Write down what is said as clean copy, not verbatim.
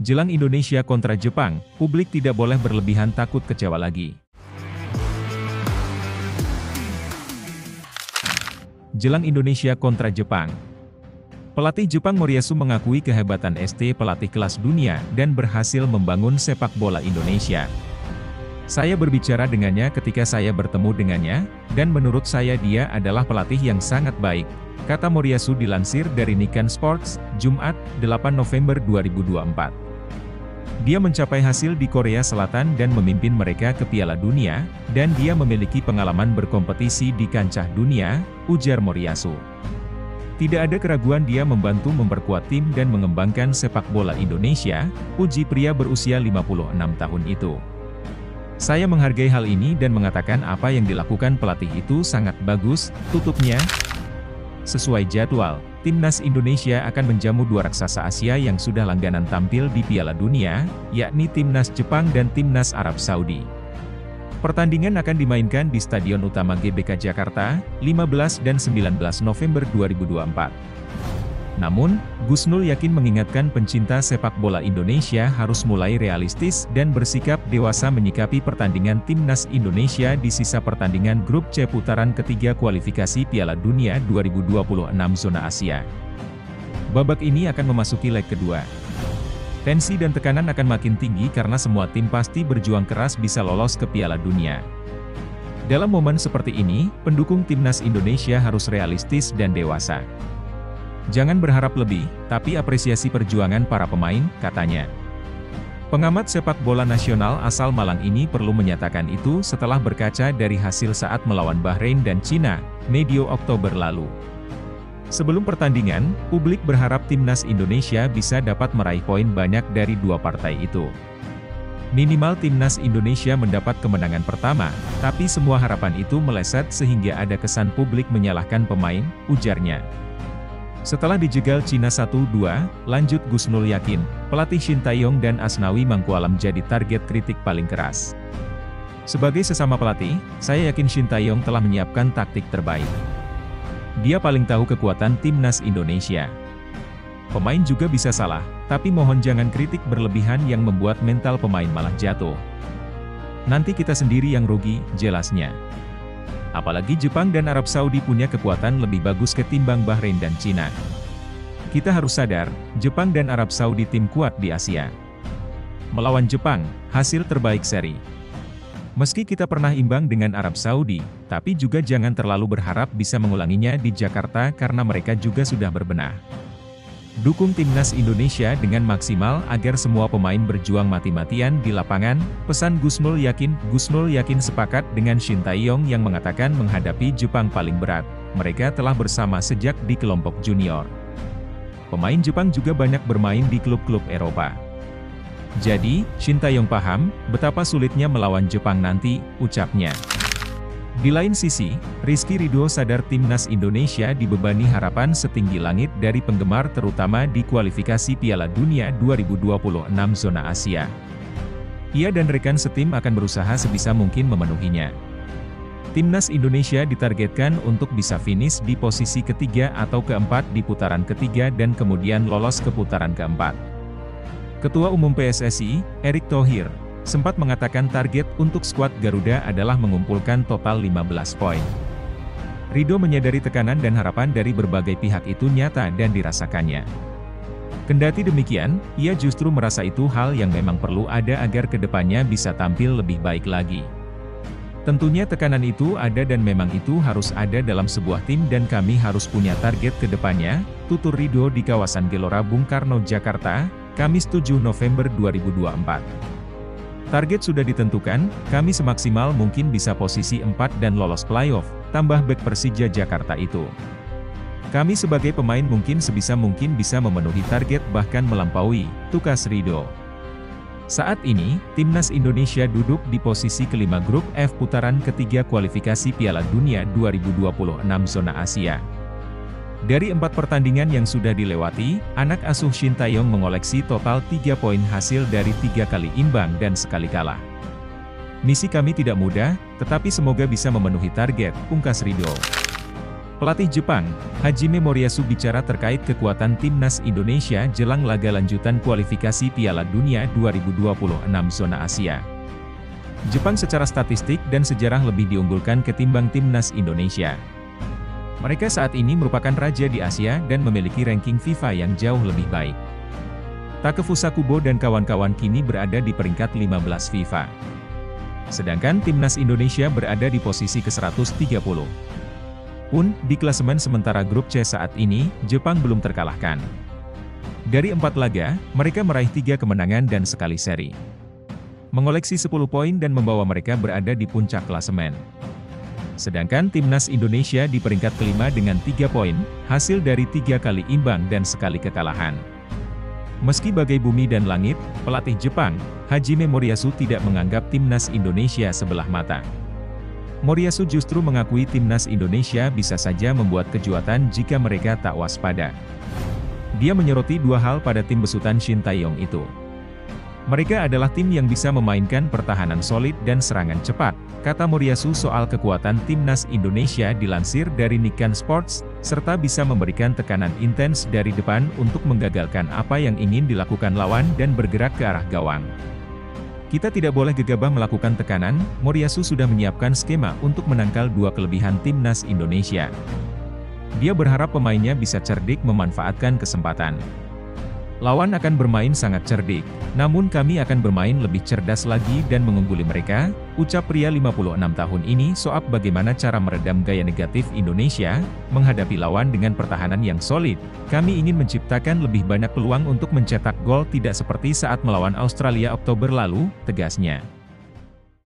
Jelang Indonesia kontra Jepang, publik tidak boleh berlebihan takut kecewa lagi. Jelang Indonesia kontra Jepang. Pelatih Jepang Moriyasu mengakui kehebatan ST pelatih kelas dunia dan berhasil membangun sepak bola Indonesia. Saya berbicara dengannya ketika saya bertemu dengannya, dan menurut saya dia adalah pelatih yang sangat baik, kata Moriyasu dilansir dari Nikkei Sports, Jumat, 8 November 2024. Dia mencapai hasil di Korea Selatan dan memimpin mereka ke Piala Dunia, dan dia memiliki pengalaman berkompetisi di kancah dunia, ujar Moriyasu. Tidak ada keraguan dia membantu memperkuat tim dan mengembangkan sepak bola Indonesia, puji pria berusia 56 tahun itu. Saya menghargai hal ini dan mengatakan apa yang dilakukan pelatih itu sangat bagus, tutupnya. Sesuai jadwal, Timnas Indonesia akan menjamu dua raksasa Asia yang sudah langganan tampil di Piala Dunia, yakni Timnas Jepang dan Timnas Arab Saudi. Pertandingan akan dimainkan di Stadion Utama GBK Jakarta, 15 dan 19 November 2024. Namun, Gusnul yakin mengingatkan pencinta sepak bola Indonesia harus mulai realistis dan bersikap dewasa menyikapi pertandingan Timnas Indonesia di sisa pertandingan Grup C putaran ketiga kualifikasi Piala Dunia 2026 zona Asia. Babak ini akan memasuki leg kedua. Tensi dan tekanan akan makin tinggi karena semua tim pasti berjuang keras bisa lolos ke Piala Dunia. Dalam momen seperti ini, pendukung Timnas Indonesia harus realistis dan dewasa. Jangan berharap lebih, tapi apresiasi perjuangan para pemain, katanya. Pengamat sepak bola nasional asal Malang ini perlu menyatakan itu setelah berkaca dari hasil saat melawan Bahrain dan Cina, medio Oktober lalu. Sebelum pertandingan, publik berharap Timnas Indonesia bisa dapat meraih poin banyak dari dua partai itu. Minimal Timnas Indonesia mendapat kemenangan pertama, tapi semua harapan itu meleset sehingga ada kesan publik menyalahkan pemain, ujarnya. Setelah dijegal Cina 1-2, lanjut Gusnul yakin, pelatih Shin Tae-yong dan Asnawi Mangkualam jadi target kritik paling keras. Sebagai sesama pelatih, saya yakin Shin Tae-yong telah menyiapkan taktik terbaik. Dia paling tahu kekuatan Timnas Indonesia. Pemain juga bisa salah, tapi mohon jangan kritik berlebihan yang membuat mental pemain malah jatuh. Nanti kita sendiri yang rugi, jelasnya. Apalagi Jepang dan Arab Saudi punya kekuatan lebih bagus ketimbang Bahrain dan Cina. Kita harus sadar, Jepang dan Arab Saudi tim kuat di Asia. Melawan Jepang, hasil terbaik seri. Meski kita pernah imbang dengan Arab Saudi, tapi juga jangan terlalu berharap bisa mengulanginya di Jakarta karena mereka juga sudah berbenah. Dukung Timnas Indonesia dengan maksimal agar semua pemain berjuang mati-matian di lapangan, pesan Gusnul yakin. Gusnul yakin sepakat dengan Shin Tae-yong yang mengatakan menghadapi Jepang paling berat, mereka telah bersama sejak di kelompok junior. Pemain Jepang juga banyak bermain di klub-klub Eropa. Jadi, Shin Tae-yong paham betapa sulitnya melawan Jepang nanti, ucapnya. Di lain sisi, Rizky Ridho sadar Timnas Indonesia dibebani harapan setinggi langit dari penggemar terutama di kualifikasi Piala Dunia 2026 zona Asia. Ia dan rekan setim akan berusaha sebisa mungkin memenuhinya. Timnas Indonesia ditargetkan untuk bisa finish di posisi ketiga atau keempat di putaran ketiga dan kemudian lolos ke putaran keempat. Ketua Umum PSSI, Erick Thohir, sempat mengatakan target untuk skuad Garuda adalah mengumpulkan total 15 poin. Ridho menyadari tekanan dan harapan dari berbagai pihak itu nyata dan dirasakannya. Kendati demikian, ia justru merasa itu hal yang memang perlu ada agar kedepannya bisa tampil lebih baik lagi. Tentunya tekanan itu ada dan memang itu harus ada dalam sebuah tim dan kami harus punya target kedepannya, tutur Ridho di kawasan Gelora Bung Karno, Jakarta, Kamis 7 November 2024. Target sudah ditentukan, kami semaksimal mungkin bisa posisi 4 dan lolos playoff, tambah bek Persija Jakarta itu. Kami sebagai pemain mungkin sebisa mungkin bisa memenuhi target bahkan melampaui, tukas Ridho. Saat ini, Timnas Indonesia duduk di posisi kelima grup F putaran ketiga kualifikasi Piala Dunia 2026 zona Asia. Dari 4 pertandingan yang sudah dilewati, anak asuh Shin Tae-yong mengoleksi total 3 poin hasil dari 3 kali imbang dan sekali kalah. Misi kami tidak mudah, tetapi semoga bisa memenuhi target, pungkas Ridho. Pelatih Jepang, Hajime Moriyasu bicara terkait kekuatan timnas Indonesia jelang laga lanjutan kualifikasi Piala Dunia 2026 zona Asia. Jepang secara statistik dan sejarah lebih diunggulkan ketimbang timnas Indonesia. Mereka saat ini merupakan raja di Asia dan memiliki ranking FIFA yang jauh lebih baik. Takefusa Kubo dan kawan-kawan kini berada di peringkat 15 FIFA. Sedangkan timnas Indonesia berada di posisi ke-130. Pun, di klasemen sementara grup C saat ini, Jepang belum terkalahkan. Dari 4 laga, mereka meraih 3 kemenangan dan sekali seri. Mengoleksi 10 poin dan membawa mereka berada di puncak klasemen. Sedangkan timnas Indonesia di peringkat kelima dengan 3 poin, hasil dari 3 kali imbang dan sekali kekalahan. Meski bagai bumi dan langit, pelatih Jepang, Hajime Moriyasu tidak menganggap timnas Indonesia sebelah mata. Moriyasu justru mengakui timnas Indonesia bisa saja membuat kejutan jika mereka tak waspada. Dia menyoroti 2 hal pada tim besutan Shin Tae-yong itu. Mereka adalah tim yang bisa memainkan pertahanan solid dan serangan cepat, kata Moriyasu soal kekuatan timnas Indonesia dilansir dari Nikkan Sports, serta bisa memberikan tekanan intens dari depan untuk menggagalkan apa yang ingin dilakukan lawan dan bergerak ke arah gawang. Kita tidak boleh gegabah melakukan tekanan, Moriyasu sudah menyiapkan skema untuk menangkal 2 kelebihan timnas Indonesia. Dia berharap pemainnya bisa cerdik memanfaatkan kesempatan. Lawan akan bermain sangat cerdik, namun kami akan bermain lebih cerdas lagi dan mengungguli mereka, ucap pria 56 tahun ini soal bagaimana cara meredam gaya negatif Indonesia, menghadapi lawan dengan pertahanan yang solid. Kami ingin menciptakan lebih banyak peluang untuk mencetak gol tidak seperti saat melawan Australia Oktober lalu, tegasnya.